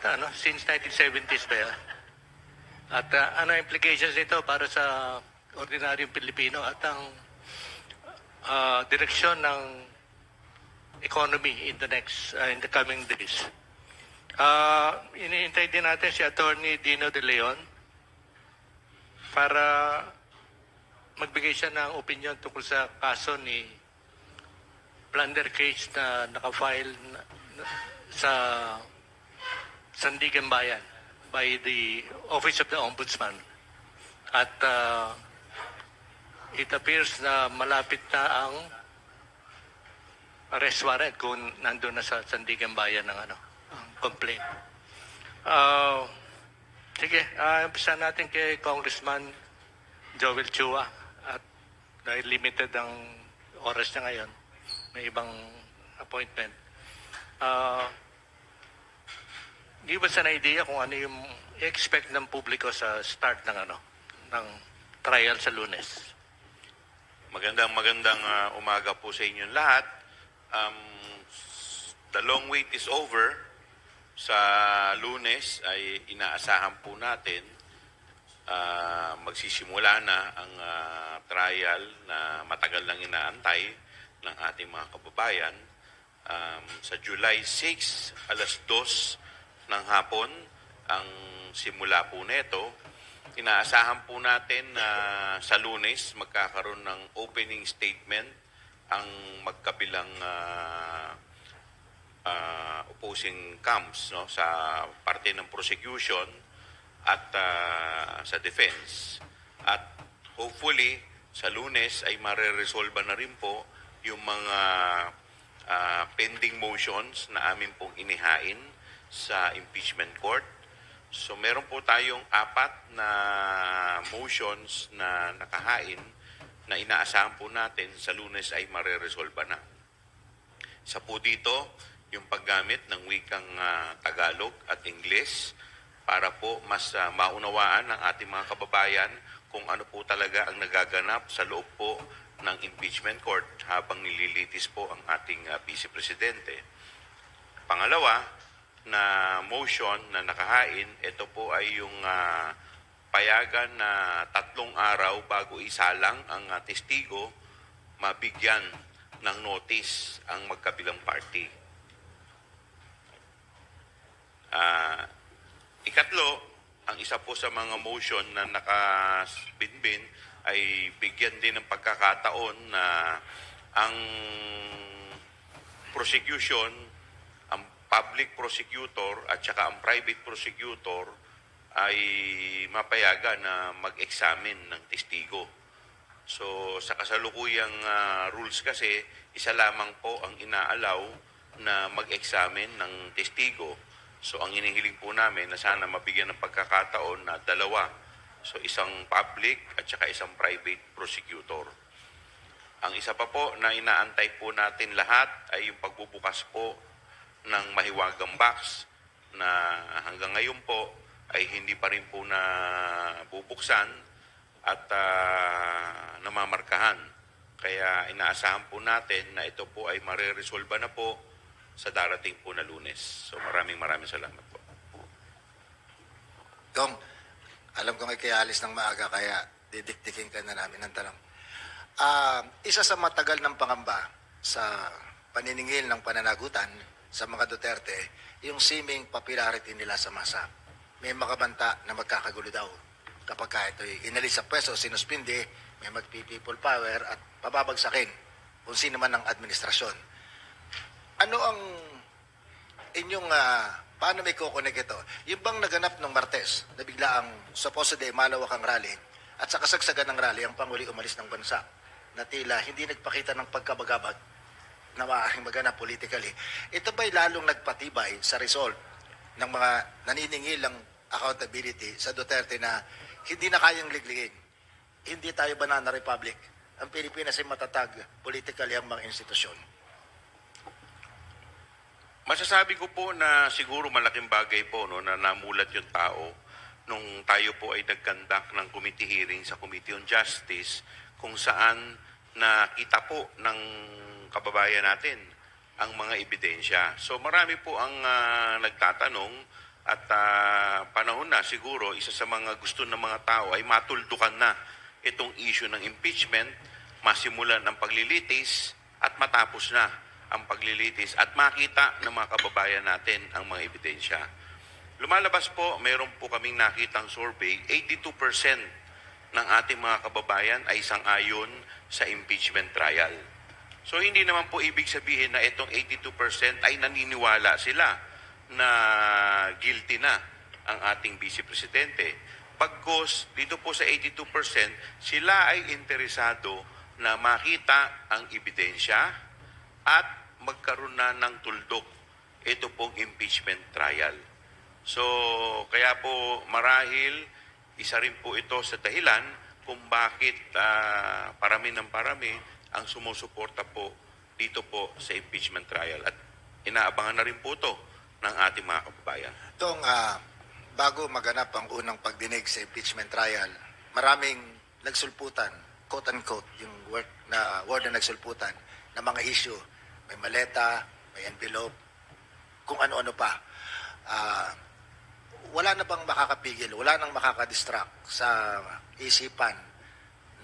ata, no? Since 1970s ba yan? At ano implications nito para sa ordinaryong Pilipino at ang direksyon ng economy in the coming days. Iniintay din natin si Attorney Dino De Leon para magbigay siya ng opinion tungkol sa kaso ni plunder case na nakafile sa Sandigan Bayan by the Office of the Ombudsman. At it appears na malapit na ang arrest warrant kung nandun na sa Sandigan Bayan ng ang complaint. Sige, umpisa natin kay Congressman Joel Chua. At dahil limited ang oras niya ngayon, may ibang appointment. Give us an idea kung ano yung expect ng publiko sa start ng ng trial sa Lunes. Magandang umaga po sa inyong lahat. The long wait is over. Sa Lunes ay inaasahan po natin magsisimula na ang trial na matagal nang inaantay ng ating mga kababayan. Sa July 6, alas 2 ng hapon, ang simula po nito. Inaasahan po natin na sa Lunes magkakaroon ng opening statement ang magkabilang opposing camps, no, sa parte ng prosecution at sa defense. At hopefully sa Lunes ay mareresolba na rin po yung mga pending motions na amin pong inihain sa impeachment court. So meron po tayong 4 na motions na nakahain na inaasahan po natin sa Lunes ay mareresolba na. Isa po dito yung paggamit ng wikang Tagalog at Ingles para po mas maunawaan ng ating mga kababayan kung ano po talaga ang nagaganap sa loob po ng impeachment court habang nililitis po ang ating Vice Presidente. Pangalawa na motion na nakahain, ito po ay yung payagan na 3 araw bago isalang ang testigo, mabigyan ng notice ang magkabilang party. Ikatlo, ang isa po sa mga motion na nakabinbin ay bigyan din ng pagkakataon na ang prosecution, ang public prosecutor at saka ang private prosecutor ay mapayagan na mag-examine ng testigo. So sa kasalukuyang rules kasi, isa lamang po ang inaalaw na mag-examine ng testigo. So ang inihiling po namin na sana mabigyan ng pagkakataon na 2. So isang public at saka isang private prosecutor. Ang isa pa po na inaantay po natin lahat ay yung pagbubukas po ng mahiwagang box na hanggang ngayon po ay hindi pa rin po na bubuksan at namamarkahan. Kaya inaasahan po natin na ito po ay mareresolba na po sa darating po na Lunes. So maraming salamat po. Dong, alam ko kaya alis ng maaga kaya didiktikin ka na namin ng tanong. Isa sa matagal ng pangamba sa paniningil ng pananagutan sa mga Duterte, yung seeming popularity nila sa masa. May makabanta na magkakagulo daw. Kapag ito'y inalis sa pwesto, sinuspindi, may magpi-people power at pababagsakin kung sino man ang administrasyon. Ano ang inyong, paano may kukunik ito? Yung bang naganap ng Martes, na bigla ang supposedly malawak ang rally, at sa kasagsagan ng rally, ang Panguli umalis ng bansa, na tila hindi nagpakita ng pagkabagabag na maaaring maganap politically. Ito ba'y lalong nagpatibay sa result ng mga naniningil ng accountability sa Duterte na hindi na kayang ligligin? Hindi tayo banana republic. Ang Pilipinas ay matatag politically ang mga institusyon. Masasabi ko po na siguro malaking bagay po, no, na namulat yung tao nung tayo po ay nag-conduct ng committee hearing sa Committee on Justice kung saan nakita po ng kababayan natin ang mga ebidensya. So marami po ang nagtatanong At panahon na siguro, isa sa mga gusto ng mga tao ay matuldukan na itong issue ng impeachment, masimulan ang paglilitis at matapos na ang paglilitis at makita ng mga kababayan natin ang mga ebidensya. Lumalabas po, meron po kaming nakitang survey, 82% ng ating mga kababayan ay sang-ayon sa impeachment trial. So hindi naman po ibig sabihin na itong 82% ay naniniwala sila na guilty na ang ating Vice Presidente. Pagkos dito po sa 82%, sila ay interesado na makita ang ebidensya at magkaroon na ng tuldok ito pong impeachment trial. So, kaya po marahil isa rin po ito sa dahilan kung bakit parami ng parami ang sumusuporta po dito po sa impeachment trial. At inaabangan na rin po ito ng ating mga kababayan. Itong bago maganap ang unang pagdinig sa impeachment trial, maraming nagsulputan, quote-unquote, yung word na nagsulputan, na mga issue. May maleta, may envelope, kung ano-ano pa. Wala na bang makakapigil, wala nang makakadistract sa isipan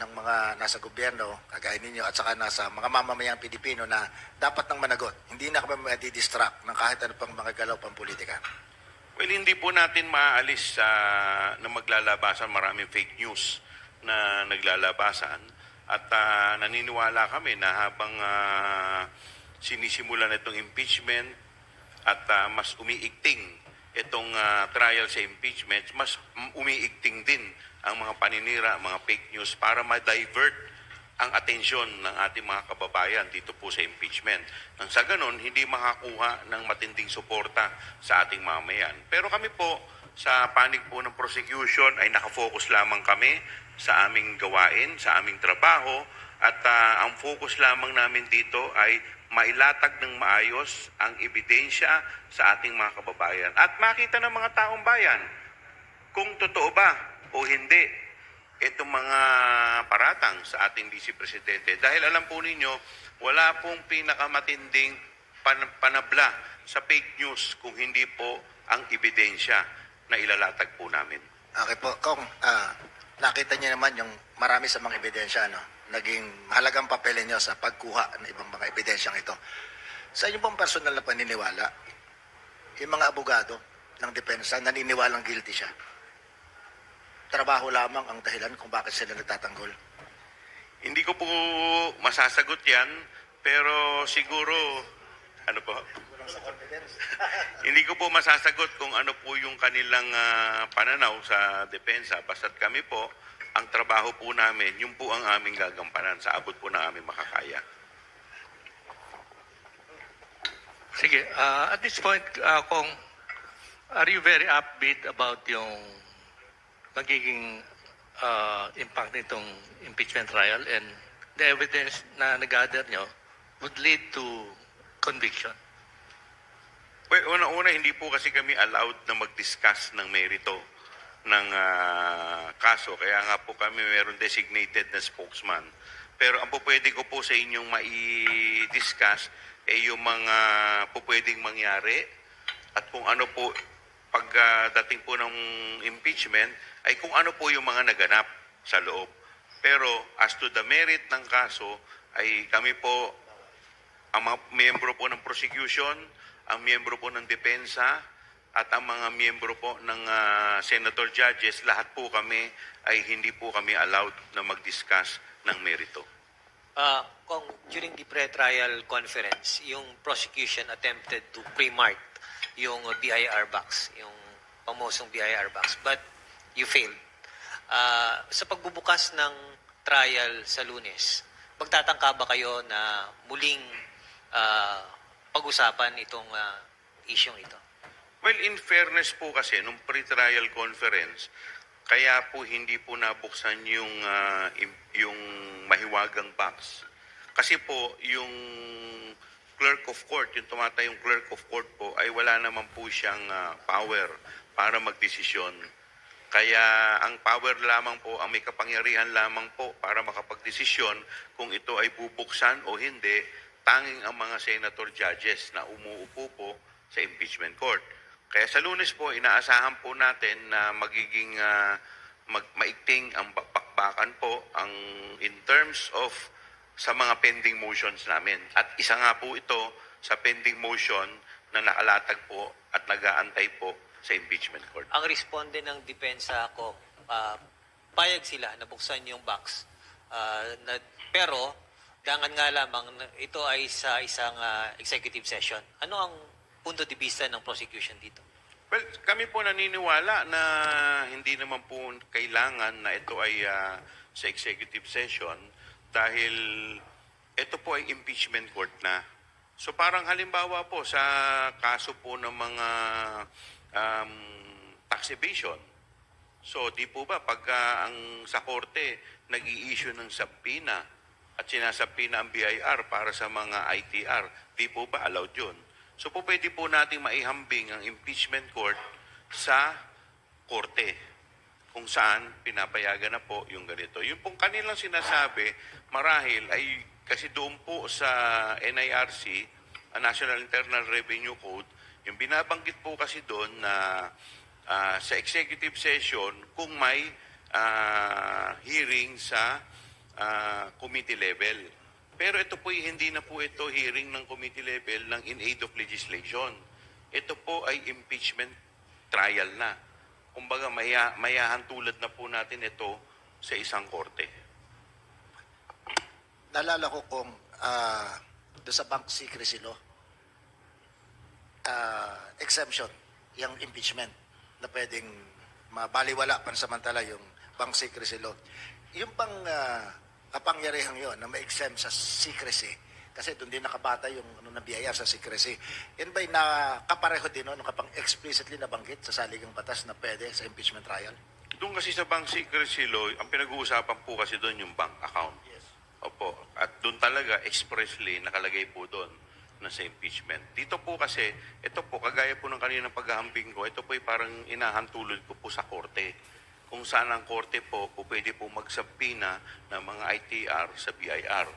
ng mga nasa gobyerno, kagaya ninyo, at saka nasa mga mamamayang Pilipino na dapat nang managot. Hindi na kami madidistract ng kahit ano pang mga galaw pang politika. Well, hindi po natin maaalis na maglalabasan maraming fake news na naglalabasan at naniniwala kami na habang sinisimulan itong impeachment at mas umiigting itong trial sa impeachment, mas umiigting din ang mga paninira, mga fake news para ma-divert ang atensyon ng ating mga kababayan dito po sa impeachment. Nang sa ganon, hindi makakuha ng matinding suporta sa ating mamayan. Pero kami po, sa panig po ng prosecution, ay nakafocus lamang kami sa aming gawain, sa aming trabaho, at ang focus lamang namin dito ay mailatag ng maayos ang ebidensya sa ating mga kababayan at makita ng mga taong bayan kung totoo ba o hindi itong mga paratang sa ating Vice Presidente. Dahil alam po ninyo, wala pong pinakamatinding panabla sa fake news kung hindi po ang ebidensya na ilalatag po namin. Okay po, Kong, nakita niyo naman yung marami sa mga ebidensya, no? Naging mahalagang papel niyo sa pagkuha ng ibang mga ebidensyang ito. Sa inyo pong personal na paniniwala, yung mga abogado ng depensa naniniwalang guilty siya. Trabaho lamang ang dahilan kung bakit sila nagtatanggol. Hindi ko po masasagot yan, pero siguro, ano po? Hindi ko po masasagot kung ano po yung kanilang pananaw sa depensa. Basta't kami po, ang trabaho po namin, yun po ang aming gagampanan sa abot po ng aming makakaya. Sige, at this point, Kong, are you very upbeat about yung magiging impact nitong impeachment trial and the evidence na nag-gather nyo would lead to conviction? Well, una-una, hindi po kasi kami allowed na mag-discuss ng merito ng kaso. Kaya nga po kami mayroon designated na spokesman. Pero ang pupwede ko po sa inyong mai-discuss ay yung mga pupwedeng mangyari at kung ano po pagdating po ng impeachment ay kung ano po yung mga naganap sa loob. Pero as to the merit ng kaso ay kami po, ang mga miyembro po ng prosecution, ang miyembro po ng depensa, at ang mga miyembro po ng senator judges, lahat po kami ay hindi po kami allowed na mag-discuss ng merito. Kung during the pre-trial conference, yung prosecution attempted to pre-mark yung BIR box, yung pamosong BIR box, but you failed. Sa pagbubukas ng trial sa Lunes, magtatangka ba kayo na muling pag-usapan itong isyong ito? Well, in fairness po kasi, nung pre-trial conference, kaya po hindi po nabuksan yung mahiwagang box. Kasi po, yung clerk of court, yung tumatayong clerk of court po, ay wala naman po siyang power para magdesisyon. Kaya ang power lamang po, ang may kapangyarihan lamang po para makapagdesisyon kung ito ay bubuksan o hindi, tanging ang mga senator judges na umuupo po sa impeachment court. Kaya sa Lunes po, inaasahan po natin na magiging maigting ang bakbakan po ang in terms of sa mga pending motions namin. At isa nga po ito sa pending motion na nakalatag po at nag-aantay po sa impeachment court. Ang responde ng depensa ko, payag sila na buksan yung box. Pero, dangan nga lamang, ito ay sa isang executive session. Ano ang punto de vista ng prosecution dito? Well, kami po naniniwala na hindi naman po kailangan na ito ay sa executive session dahil ito po ay impeachment court na. So parang halimbawa po sa kaso po ng mga tax evasion. So di po ba pagka ang sa korte nag-i-issue ng subpoena at sinasubpoena ang BIR para sa mga ITR, di po ba allowed yun? So po pwede po natin maihambing ang impeachment court sa korte kung saan pinapayagan na po yung ganito. Yung pong kanilang sinasabi, marahil ay kasi doon po sa NIRC, National Internal Revenue Code, yung binabanggit po kasi doon na sa executive session kung may hearing sa committee level. Pero ito po hindi na po ito hearing ng committee level ng in aid of legislation. Ito po ay impeachment trial na. Kumbaga mayahan tulad na po natin ito sa isang korte. Naalala ko kung doon sa bank secrecy law, exemption, yung impeachment na pwedeng mabaliwala pansamantala yung bank secrecy law. Yung pang kapangyarihang yon na ma-exempt sa secrecy, kasi doon din nakabata yung na BIR sa secrecy. Yan ba'y nakapareho din no, kapang explicitly nabanggit sa saligang batas na pwede sa impeachment trial? Doon kasi sa bank secrecy law, ang pinag-uusapan po kasi doon yung bank account. Yes. Opo. At doon talaga expressly nakalagay po doon na sa impeachment. Dito po kasi, ito po, kagaya po ng kaninang paghahambing ko, ito po ay parang inahantulod ko po sa korte. Kung saan ang korte po pwede po magsubpoena ng mga ITR sa BIR.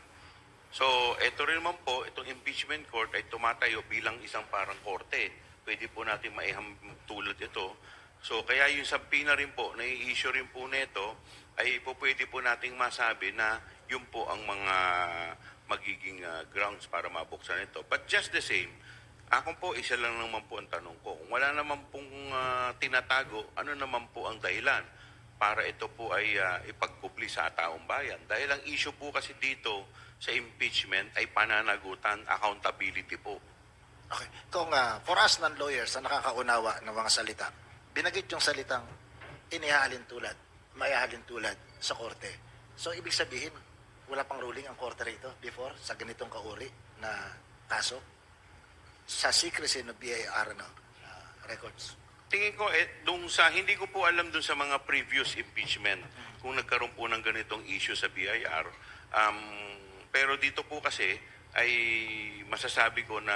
So, ito rin naman po, itong impeachment court ay tumatayo bilang isang parang korte. Pwede po natin maihantulad ito. So, kaya yung subpoena rin po, na-i-issue rin po nito, ay po pwede po nating masabi na yun po ang mga magiging grounds para mabuksan ito. But just the same, ako po, isa lang naman po ang tanong ko. Kung wala naman pong tinatago, ano naman po ang dahilan para ito po ay ipagkubli sa taong bayan? Dahil ang issue po kasi dito sa impeachment ay pananagutan, accountability po. Okay. Kung for us non-lawyers na nakakaunawa ng mga salita, binagit yung salitang inihalin tulad, maihalin tulad sa korte. So, ibig sabihin, wala pang ruling ang korte rito before sa ganitong kauri na kaso sa secrecy ng BIR records. Tingin ko, hindi ko po alam dun sa mga previous impeachment kung nagkaroon po ng ganitong issue sa BIR. Pero dito po kasi ay masasabi ko na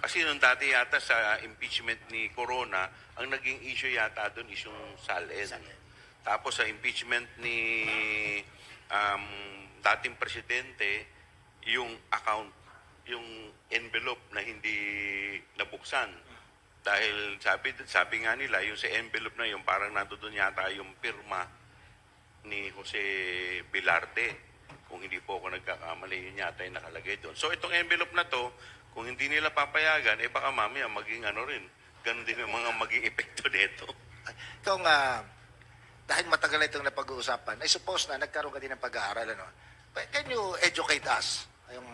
kasi nung dati yata sa impeachment ni Corona, ang naging issue yata doon is yung SALN. Tapos sa impeachment ni dating presidente, yung account, yung envelope na hindi nabuksan. Dahil sabi nga nila, yung sa envelope na yun, parang nandoon yata yung pirma ni Jose Velarde. Kung hindi po ako nagkakamali, yun yata yung nakalagay doon. So itong envelope na to, kung hindi nila papayagan, baka mamaya maging ganun din ang mga maging epekto nito. Kung dahil matagal na itong napag-uusapan, I suppose na nagkaroon ka din ng pag-aaral. Ano? Can you educate us? Yung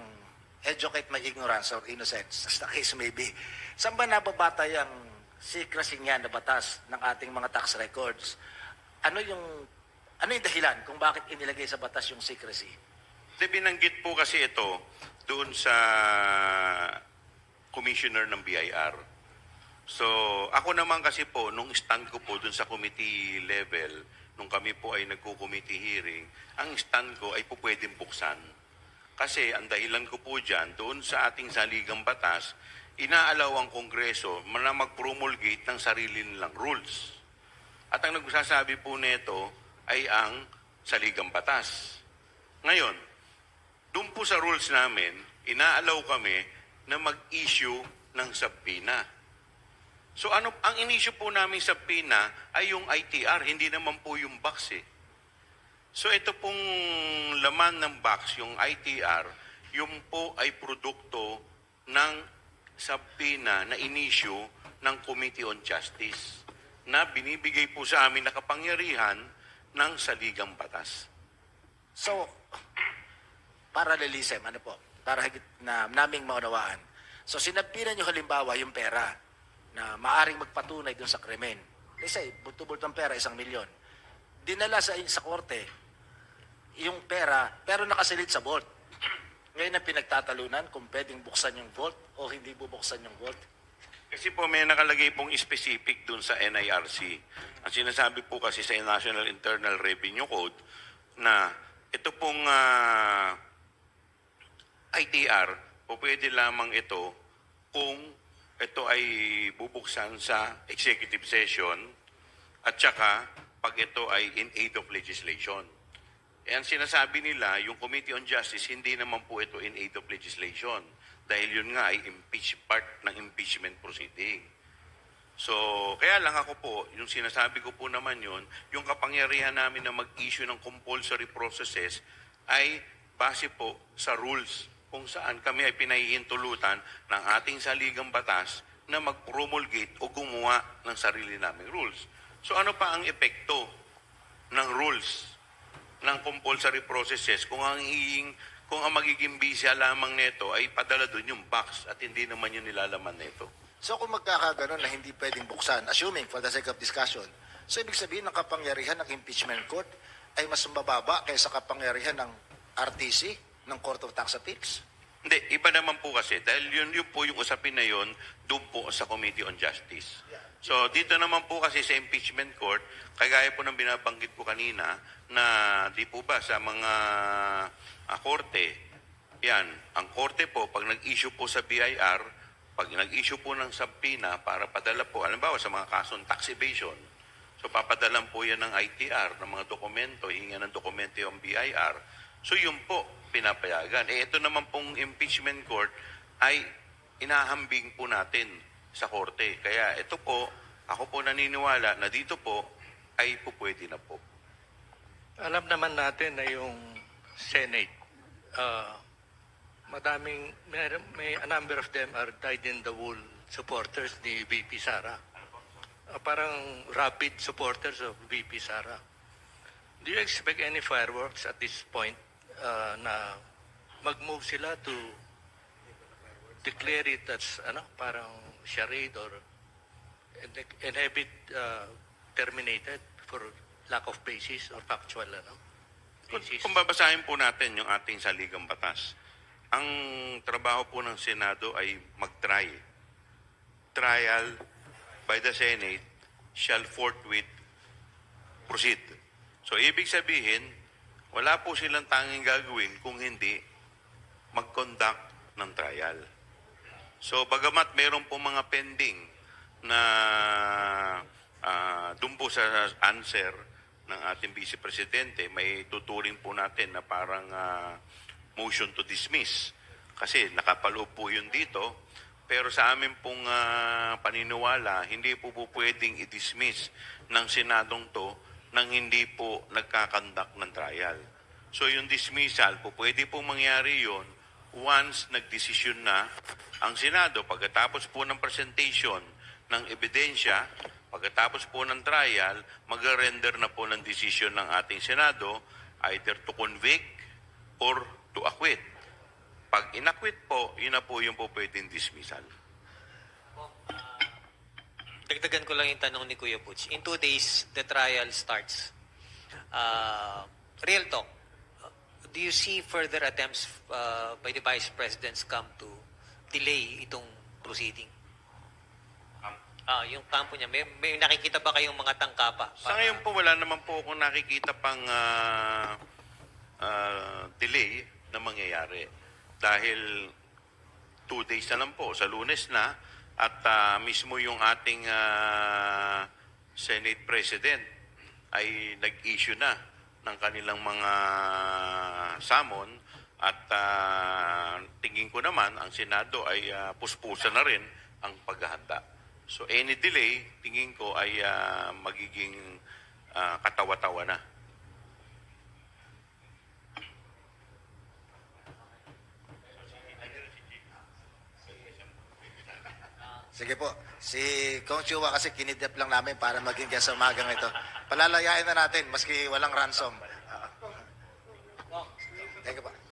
educate my ignorance or innocence, as the case may be. Saan ba nababatay ang secrecy niya na batas ng ating mga tax records? Ano yung dahilan kung bakit inilagay sa batas yung secrecy? Binanggit po kasi ito doon sa commissioner ng BIR. So, ako naman kasi po, nung stand ko po doon sa committee level, nung kami po ay nagko-committee hearing, ang stand ko ay po pwedeng buksan. Kasi ang dahilan ko po dyan, doon sa ating saligang batas, inaalaw ang Kongreso na mag-promulgate ng sarili nilang rules. At ang nagsasabi po nito ay ang saligang batas. Ngayon, doon po sa rules namin, inaalaw kami na mag-issue ng subpoena. So ano ang inisyu po namin sa PINA ay yung ITR, hindi naman po yung box eh. So ito pong laman ng box, yung ITR, yung po ay produkto ng sa PINA na inisyu ng Committee on Justice na binibigay po sa amin na kapangyarihan ng saligang batas. So, paralelism, ano po, para higit na naming maunawaan. So, sinabihan nyo halimbawa yung pera na maaring magpatunay dun sa krimen. Let's say, bulto-bulto ng pera, 1 milyon. Dinala sa korte, yung pera, pero nakasilid sa vault. Ngayon na pinagtatalunan kung pwedeng buksan yung vault o hindi bubuksan yung vault. Kasi po may nakalagay pong specific dun sa NIRC. Ang sinasabi po kasi sa National Internal Revenue Code na ito pong ITR, po pwede lamang ito kung ito ay bubuksan sa executive session at saka pag ito ay in aid of legislation. E ang sinasabi nila, yung Committee on Justice, hindi naman po ito in aid of legislation dahil yun nga ay part ng impeachment proceeding. So, kaya lang ako po, yung sinasabi ko po naman yun, yung kapangyarihan namin na mag-issue ng compulsory processes ay base po sa rules kung saan kami ay pinahihintulutan ng ating saligang batas na mag-promulgate o gumawa ng sarili naming rules. So ano pa ang epekto ng rules ng compulsory processes kung ang magiging bisya lamang nito ay padala doon yung box at hindi naman yung nilalaman nito. So, kung magkakaganon na hindi pwedeng buksan, assuming for the sake of discussion, so ibig sabihin ng kapangyarihan ng impeachment court ay mas mababa kaysa kapangyarihan ng RTC, ng Court of Tax Appeals? Hindi, iba naman po kasi dahil yun po yung usapin na yun doon po sa Committee on Justice. So dito naman po kasi sa impeachment court, kagaya po ng binabanggit ko kanina na di po ba sa mga korte, yan, ang korte po pag nag-issue po sa BIR, pag nag-issue po ng subpoena para padala po, halimbawa sa mga kasong tax evasion, so papadalan po yan ng ITR, ng mga dokumento, hinga ng dokumento yung BIR. So yun po, pinapayagan. Ito naman pong impeachment court ay inahambing po natin sa korte. Kaya ito po, ako po naniniwala na dito po ay pupwede na po. Alam naman natin na yung Senate, may a number of them are dyed-in-the-wool supporters ni VP Sara. Parang rabid supporters of VP Sara. Do you expect any fireworks at this point na mag-move sila to declare it as parang charade or and have it terminated for lack of basis or factual basis? Kung babasahin po natin yung ating saligang batas, ang trabaho po ng Senado ay mag-try. Trial by the Senate shall forthwith proceed. So, ibig sabihin, wala po silang tanging gagawin kung hindi mag-conduct ng trial. So, bagamat meron po mga pending na doon po sa answer ng ating Vice Presidente, may tuturing po natin na parang motion to dismiss. Kasi nakapaloob po yun dito. Pero sa amin pong paniniwala, hindi po pwedeng i-dismiss ng Senadong to nang hindi po nagkakandak ng trial. So yung dismissal po, pwede po mangyari yon once nagdesisyon na ang Senado pagkatapos po ng presentation ng ebidensya, pagkatapos po ng trial, mag-render na po ng desisyon ng ating Senado either to convict or to acquit. Pag inakwit po, yun na po yung po pwedeng dismissal. Dagdagan ko lang yung tanong ni Kuya Butch. In 2 days, the trial starts. Real talk. Do you see further attempts by the Vice President's camp to delay itong proceeding? Yung kampo niya, may nakikita ba kayong mga tangkapa? Sa ngayon po, wala naman po akong nakikita pang delay na mangyayari. Dahil 2 days na lang po, sa Lunes na, at mismo yung ating Senate President ay nag-issue na ng kanilang mga summon at tingin ko naman ang Senado ay puspusan na rin ang paghahanda. So any delay, tingin ko ay magiging katawa-tawa na. Sige po. Si Kong Chua kasi kinidnap lang namin para maging guest sa umagang ito. Palalayain na natin maski walang ransom.